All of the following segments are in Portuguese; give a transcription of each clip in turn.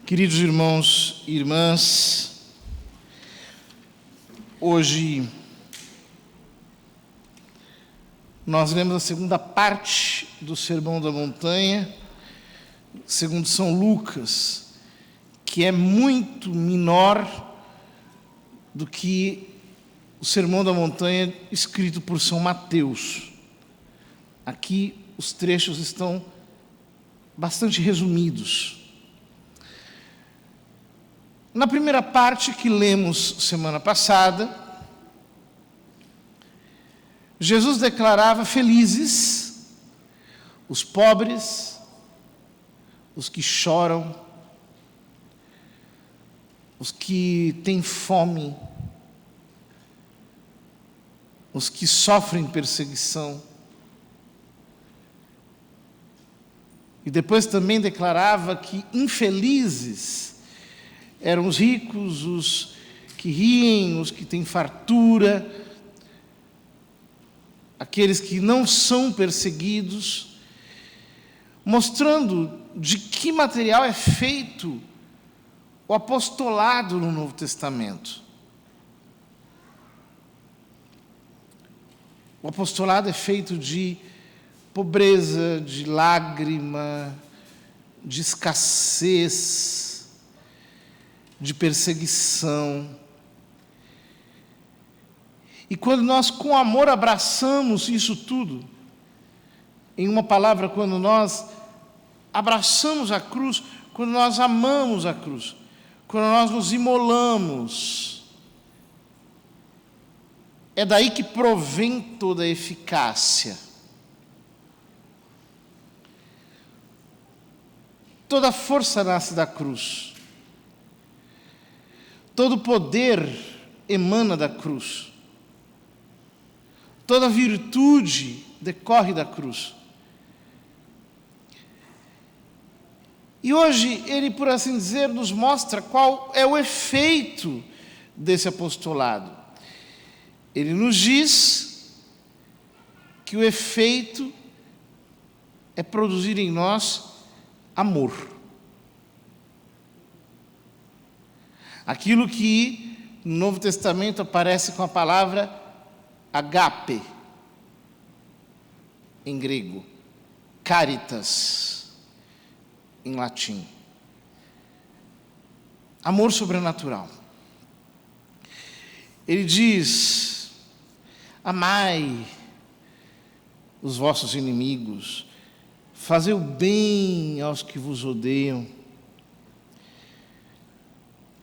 Queridos irmãos e irmãs, hoje nós lemos a segunda parte do Sermão da Montanha, segundo São Lucas, que é muito menor do que o Sermão da Montanha escrito por São Mateus. Aqui os trechos estão bastante resumidos. Na primeira parte que lemos semana passada, Jesus declarava felizes os pobres, os que choram, os que têm fome, os que sofrem perseguição. E depois também declarava que infelizes eram os ricos, os que riem, os que têm fartura, aqueles que não são perseguidos, mostrando de que material é feito o apostolado no Novo Testamento. O apostolado é feito de pobreza, de lágrima, de escassez, de perseguição. E quando nós com amor abraçamos isso tudo, em uma palavra, quando nós abraçamos a cruz, quando nós amamos a cruz, quando nós nos imolamos, é daí que provém toda a eficácia. Toda a força nasce da cruz. Todo poder emana da cruz. Toda virtude decorre da cruz. E hoje ele, por assim dizer, nos mostra qual é o efeito desse apostolado. Ele nos diz que o efeito é produzir em nós amor. Aquilo que no Novo Testamento aparece com a palavra agape, em grego, caritas, em latim. Amor sobrenatural. Ele diz: amai os vossos inimigos, fazei o bem aos que vos odeiam,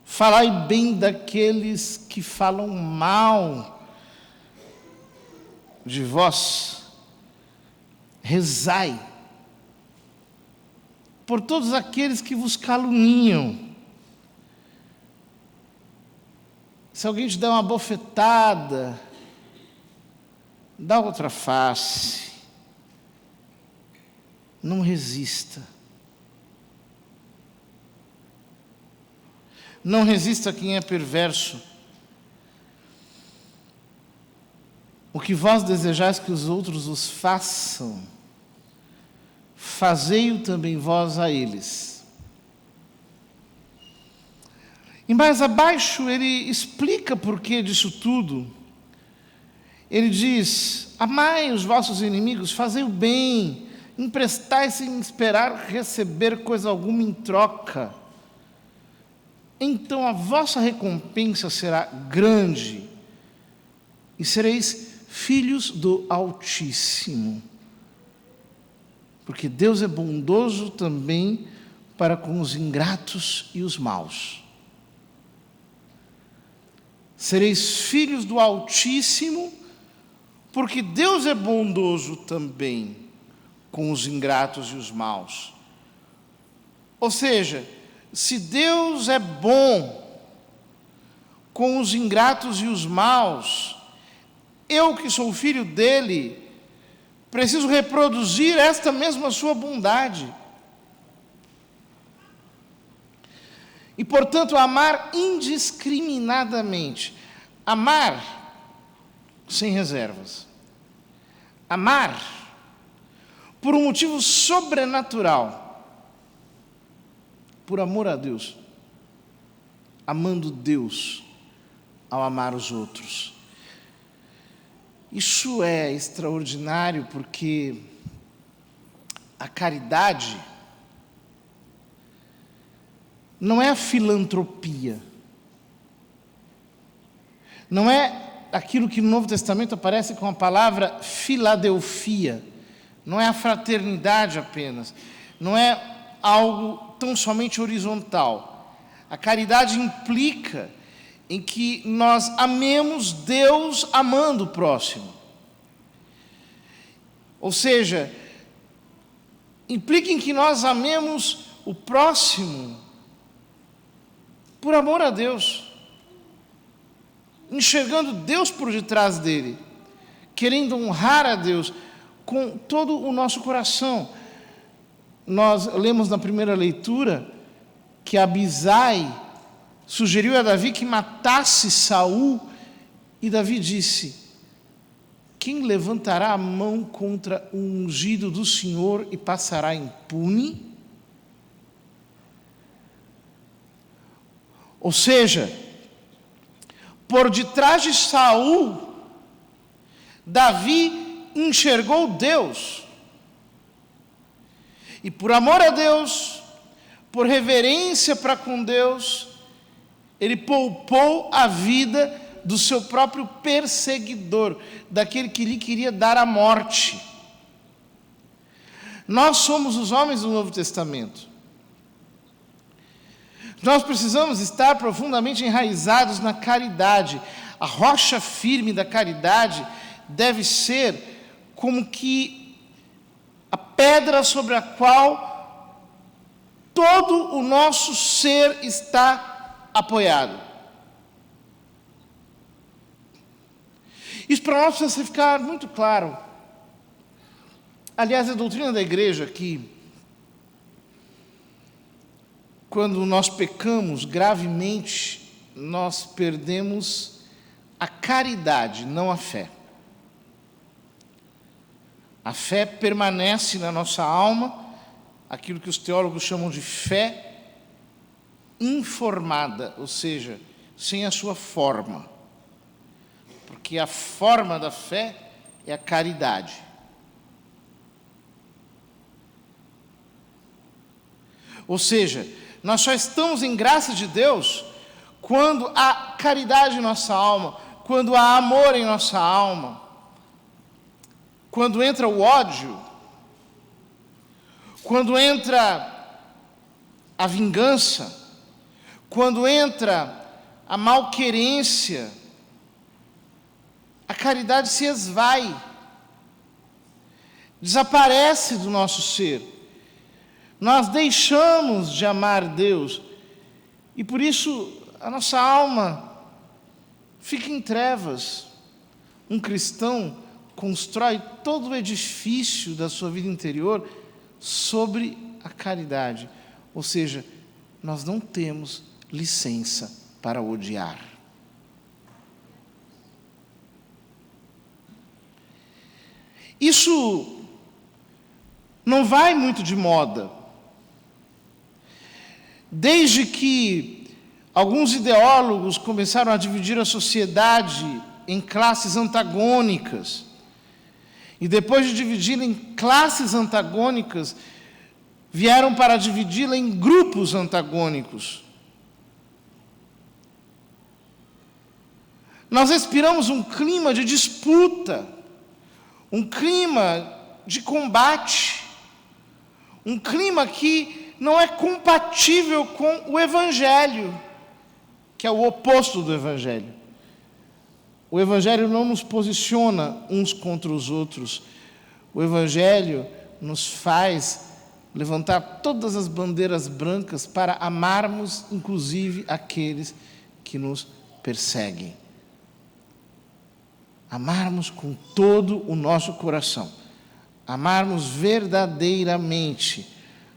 falai bem daqueles que falam mal de vós, rezai por todos aqueles que vos caluniam. Se alguém te der uma bofetada, dá outra face. Não resista. Não resista a quem é perverso. O que vós desejais que os outros os façam, fazei-o também vós a eles. E mais abaixo ele explica por que disso tudo. Ele diz: amai os vossos inimigos, fazei o bem, emprestai sem esperar receber coisa alguma em troca. Então a vossa recompensa será grande e sereis filhos do Altíssimo. Porque Deus é bondoso também para com os ingratos e os maus. Sereis filhos do Altíssimo, porque Deus é bondoso também com os ingratos e os maus. Ou seja, se Deus é bom com os ingratos e os maus, eu que sou filho dele, preciso reproduzir esta mesma sua bondade. E, portanto, amar indiscriminadamente. Amar sem reservas. Amar por um motivo sobrenatural. por amor a Deus, amando Deus ao amar os outros. Isso é extraordinário porque a caridade não é a filantropia, não é aquilo que no Novo Testamento aparece com a palavra Filadelfia, não é a fraternidade apenas, não é algo tão somente horizontal. A caridade implica em que nós amemos Deus amando o próximo. Ou seja, implica em que nós amemos o próximo por amor a Deus, enxergando Deus por detrás dele, querendo honrar a Deus com todo o nosso coração. Nós lemos na primeira leitura que Abisai sugeriu a Davi que matasse Saul, e Davi disse: quem levantará a mão contra o ungido do Senhor e passará impune? Ou seja, por detrás de Saul, Davi enxergou Deus. E por amor a Deus, por reverência para com Deus, ele poupou a vida do seu próprio perseguidor, daquele que lhe queria dar a morte. Nós somos os homens do Novo Testamento. Nós precisamos estar profundamente enraizados na caridade. A rocha firme da caridade deve ser como que a pedra sobre a qual todo o nosso ser está apoiado. Isso para nós precisa ficar muito claro. Aliás, a doutrina da igreja que, quando nós pecamos gravemente, nós perdemos a caridade, não a fé. A fé permanece na nossa alma, aquilo que os teólogos chamam de fé informada, ou seja, sem a sua forma. Porque a forma da fé é a caridade. Ou seja, nós só estamos em graça de Deus quando há caridade em nossa alma, quando há amor em nossa alma. Quando entra o ódio, quando entra a vingança, quando entra a malquerência, a caridade se esvai, desaparece do nosso ser. Nós deixamos de amar Deus e por isso a nossa alma fica em trevas. Um cristão constrói todo o edifício da sua vida interior sobre a caridade. Ou seja, nós não temos licença para odiar. Isso não vai muito de moda. Desde que alguns ideólogos começaram a dividir a sociedade em classes antagônicas, e depois de dividi-la em classes antagônicas, vieram para dividi-la em grupos antagônicos. Nós respiramos um clima de disputa, um clima de combate, um clima que não é compatível com o Evangelho, que é o oposto do Evangelho. O Evangelho não nos posiciona uns contra os outros. O Evangelho nos faz levantar todas as bandeiras brancas para amarmos, inclusive, aqueles que nos perseguem. Amarmos com todo o nosso coração. Amarmos verdadeiramente.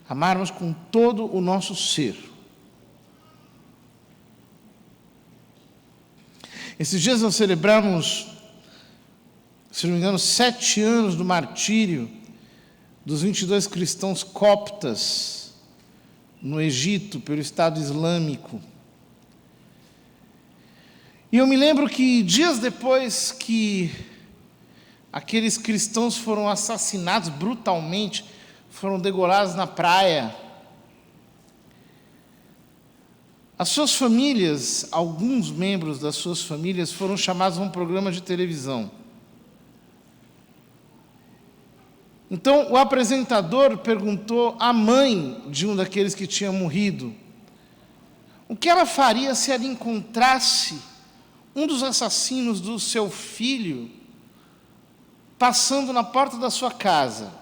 Amarmos com todo o nosso ser. Esses dias nós celebramos, se não me engano, 7 anos do martírio dos 22 cristãos coptas no Egito, pelo Estado Islâmico. E eu me lembro que dias depois que aqueles cristãos foram assassinados brutalmente, foram degolados na praia, as suas famílias, alguns membros das suas famílias foram chamados a um programa de televisão. Então, o apresentador perguntou à mãe de um daqueles que tinha morrido o que ela faria se ela encontrasse um dos assassinos do seu filho passando na porta da sua casa.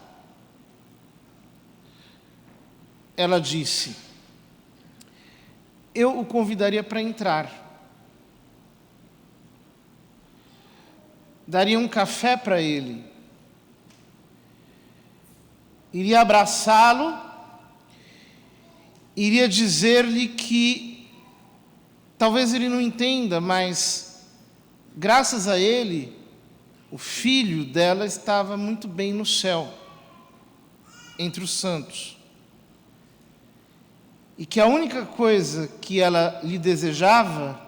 Ela disse: eu o convidaria para entrar, daria um café para ele, iria abraçá-lo, iria dizer-lhe que talvez ele não entenda, mas graças a ele, o filho dela estava muito bem no céu, entre os santos. E que a única coisa que ela lhe desejava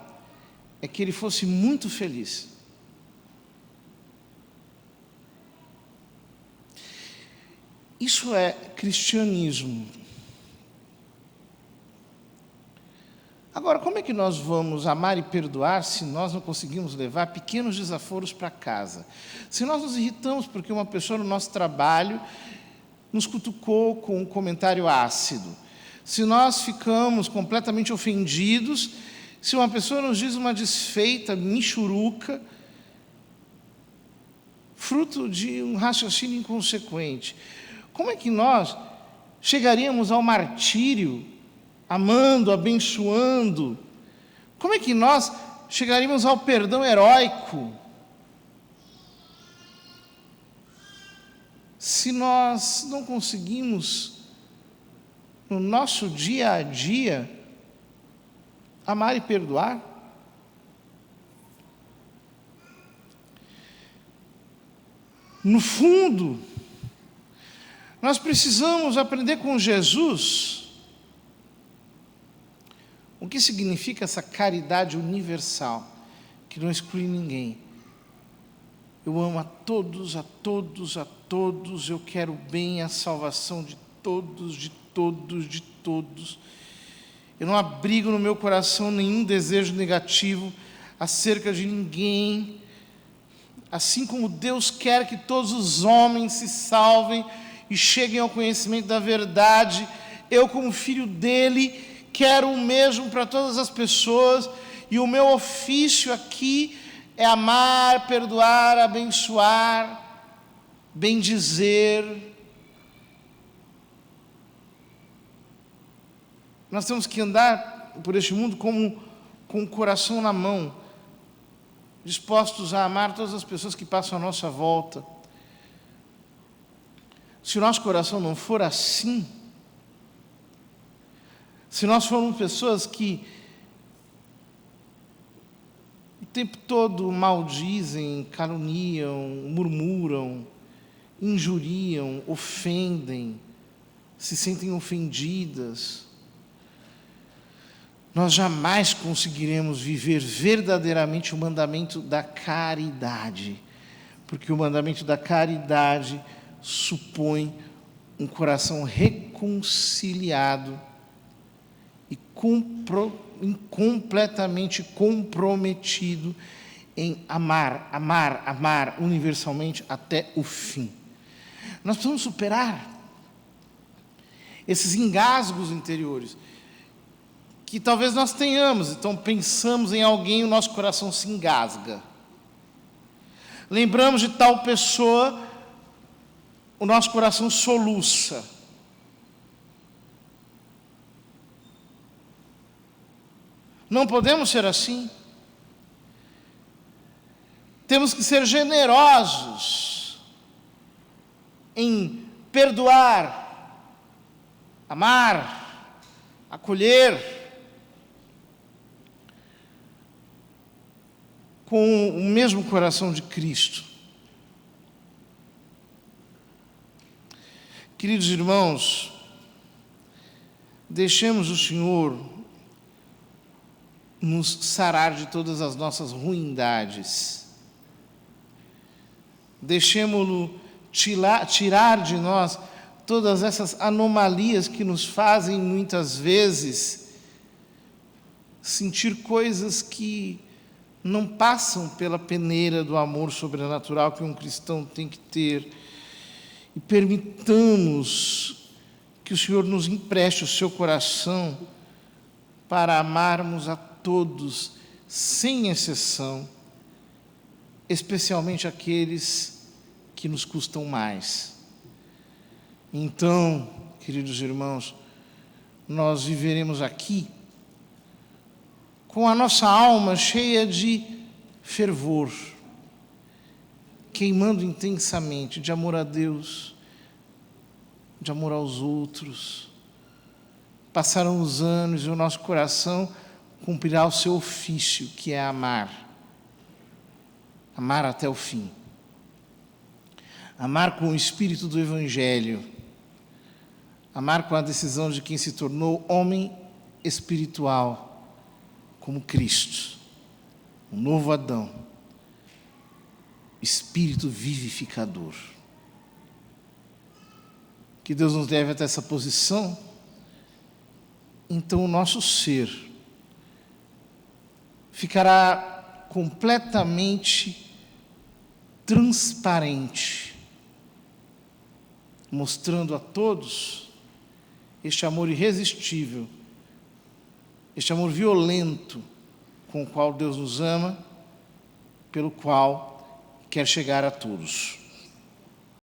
é que ele fosse muito feliz. Isso é cristianismo. Agora, como é que nós vamos amar e perdoar se nós não conseguimos levar pequenos desaforos para casa? Se nós nos irritamos porque uma pessoa no nosso trabalho nos cutucou com um comentário ácido, se nós ficamos completamente ofendidos, se uma pessoa nos diz uma desfeita, michuruca, fruto de um raciocínio inconsequente, como é que nós chegaríamos ao martírio, amando, abençoando? Como é que nós chegaríamos ao perdão heróico se nós não conseguimos, no nosso dia a dia, amar e perdoar? No fundo, nós precisamos aprender com Jesus o que significa essa caridade universal, que não exclui ninguém. Eu amo a todos, a todos, a todos, eu quero bem a salvação de todos, de todos, de todos. Eu não abrigo no meu coração nenhum desejo negativo acerca de ninguém. Assim como Deus quer que todos os homens se salvem e cheguem ao conhecimento da verdade, eu, como filho dele, quero o mesmo para todas as pessoas, e o meu ofício aqui é amar, perdoar, abençoar, bendizer. Nós temos que andar por este mundo com o coração na mão, dispostos a amar todas as pessoas que passam à nossa volta. Se o nosso coração não for assim, se nós formos pessoas que o tempo todo maldizem, caluniam, murmuram, injuriam, ofendem, se sentem ofendidas, nós jamais conseguiremos viver verdadeiramente o mandamento da caridade, porque o mandamento da caridade supõe um coração reconciliado e completamente comprometido em amar universalmente até o fim. Nós precisamos superar esses engasgos interiores que talvez nós tenhamos. Então pensamos em alguém e o nosso coração se engasga. Lembramos de tal pessoa, o nosso coração soluça. Não podemos ser assim. Temos que ser generosos em perdoar, amar, acolher, com o mesmo coração de Cristo. Queridos irmãos, deixemos o Senhor nos sarar de todas as nossas ruindades. Deixemos-lo tirar de nós todas essas anomalias que nos fazem, muitas vezes, sentir coisas que não passam pela peneira do amor sobrenatural que um cristão tem que ter. E permitamos que o Senhor nos empreste o seu coração para amarmos a todos, sem exceção, especialmente aqueles que nos custam mais. Então, queridos irmãos, nós viveremos aqui com a nossa alma cheia de fervor, queimando intensamente de amor a Deus, de amor aos outros. Passarão os anos e o nosso coração cumprirá o seu ofício, que é amar. Amar até o fim. Amar com o espírito do Evangelho. Amar com a decisão de quem se tornou homem espiritual, como Cristo, um novo Adão, espírito vivificador. Que Deus nos leve até essa posição, então o nosso ser ficará completamente transparente, mostrando a todos este amor irresistível, este amor violento com o qual Deus nos ama, pelo qual quer chegar a todos.